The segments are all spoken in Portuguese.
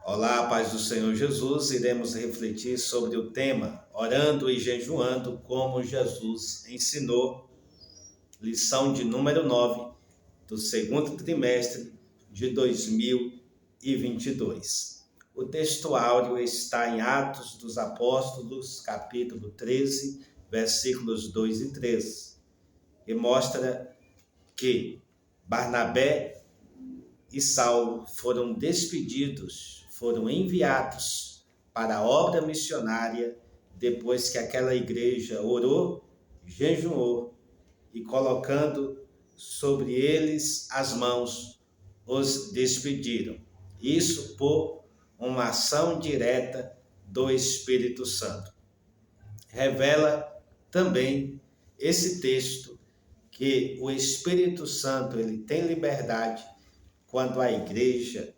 Olá, paz do Senhor Jesus. Iremos refletir sobre o tema Orando e Jejuando como Jesus ensinou, lição de número 9 do segundo trimestre de 2022. O texto áureo está em Atos dos Apóstolos, capítulo 13, versículos 2 e 3, e mostra que Barnabé e Saulo foram despedidos, foram enviados para a obra missionária depois que aquela igreja orou, jejuou e colocando sobre eles as mãos, os despediram. Isso por uma ação direta do Espírito Santo. Revela também esse texto que o Espírito Santo ele tem liberdade quando a igreja,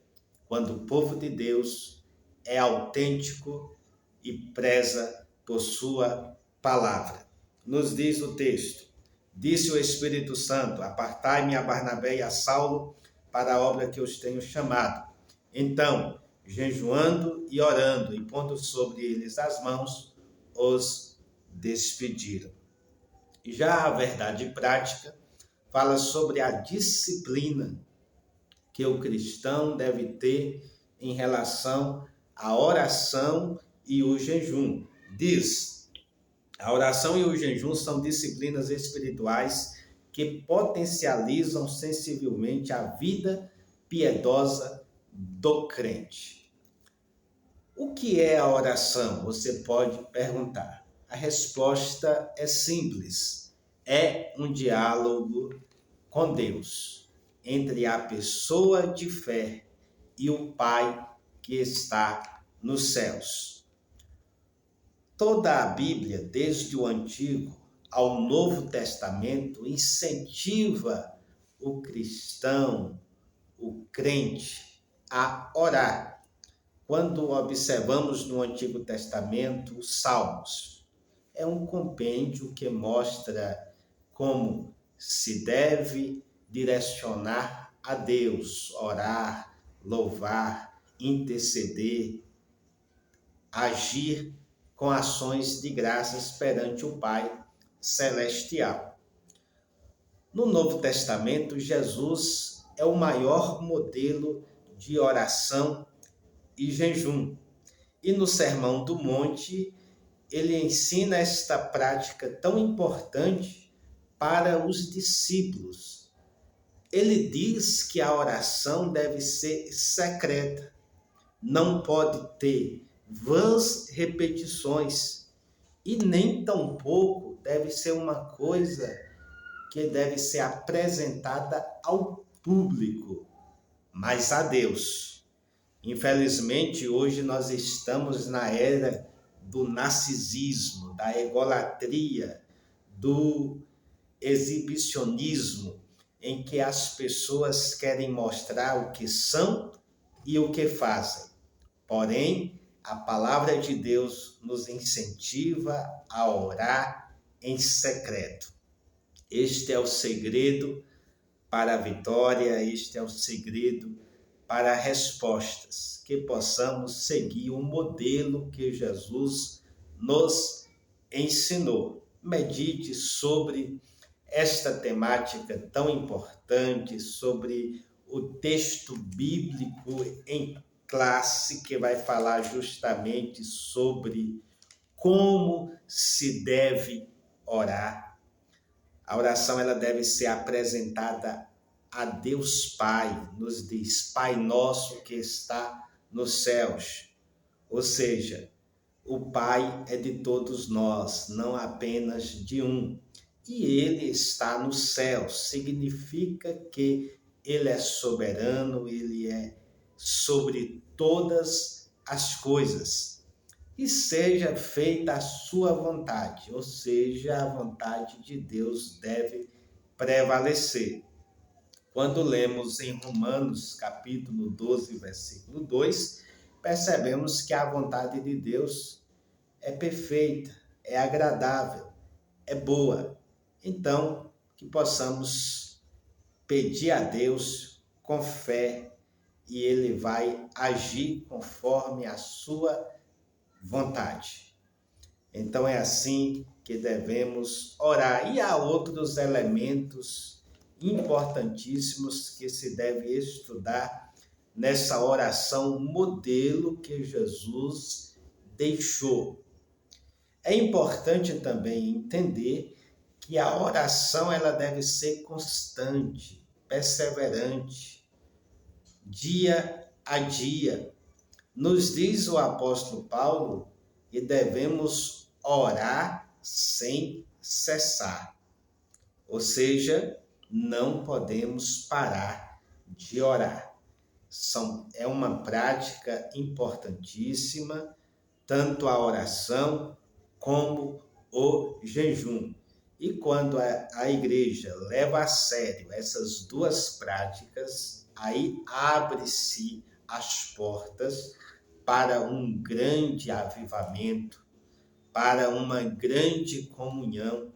quando o povo de Deus é autêntico e preza por sua palavra. Nos diz o texto: disse o Espírito Santo: apartai-me a Barnabé e a Saulo para a obra que os tenho chamado. Então, jejuando e orando e pondo sobre eles as mãos, os despediram. E já a verdade prática fala sobre a disciplina que o cristão deve ter em relação à oração e o jejum. Diz: a oração e o jejum são disciplinas espirituais que potencializam sensivelmente a vida piedosa do crente. O que é a oração? Você pode perguntar. A resposta é simples. É um diálogo com Deus, entre a pessoa de fé e o Pai que está nos céus. Toda a Bíblia, desde o Antigo ao Novo Testamento, incentiva o cristão, o crente, a orar. Quando observamos no Antigo Testamento os Salmos, é um compêndio que mostra como se deve direcionar a Deus, orar, louvar, interceder, agir com ações de graças perante o Pai Celestial. No Novo Testamento, Jesus é o maior modelo de oração e jejum. E no Sermão do Monte, ele ensina esta prática tão importante para os discípulos. Ele diz que a oração deve ser secreta, não pode ter vãs repetições e nem tampouco deve ser uma coisa que deve ser apresentada ao público, mas a Deus. Infelizmente, hoje nós estamos na era do narcisismo, da egolatria, do exibicionismo, em que as pessoas querem mostrar o que são e o que fazem. Porém, a palavra de Deus nos incentiva a orar em secreto. Este é o segredo para a vitória, este é o segredo para respostas, que possamos seguir o modelo que Jesus nos ensinou. Medite sobre esta temática tão importante, sobre o texto bíblico em classe, que vai falar justamente sobre como se deve orar. A oração ela deve ser apresentada a Deus Pai, nos diz: Pai nosso que está nos céus. Ou seja, o Pai é de todos nós, não apenas de um. E Ele está nos céus, significa que Ele é soberano, Ele é sobre todas as coisas. E seja feita a sua vontade, ou seja, a vontade de Deus deve prevalecer. Quando lemos em Romanos, capítulo 12, versículo 2, percebemos que a vontade de Deus é perfeita, é agradável, é boa. Então, que possamos pedir a Deus com fé e ele vai agir conforme a sua vontade. Então é assim que devemos orar. E há outros elementos importantíssimos que se deve estudar nessa oração modelo que Jesus deixou. É importante também entender que a oração ela deve ser constante, perseverante, dia a dia. Nos diz o apóstolo Paulo que devemos orar sem cessar. Ou seja, não podemos parar de orar. É uma prática importantíssima, tanto a oração como o jejum. E quando a igreja leva a sério essas duas práticas, aí abre-se as portas para um grande avivamento, para uma grande comunhão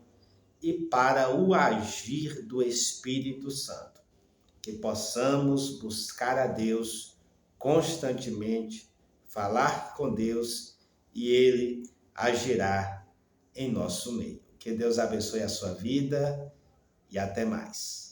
e para o agir do Espírito Santo. Que possamos buscar a Deus constantemente, falar com Deus e Ele agirá em nosso meio. Que Deus abençoe a sua vida e até mais.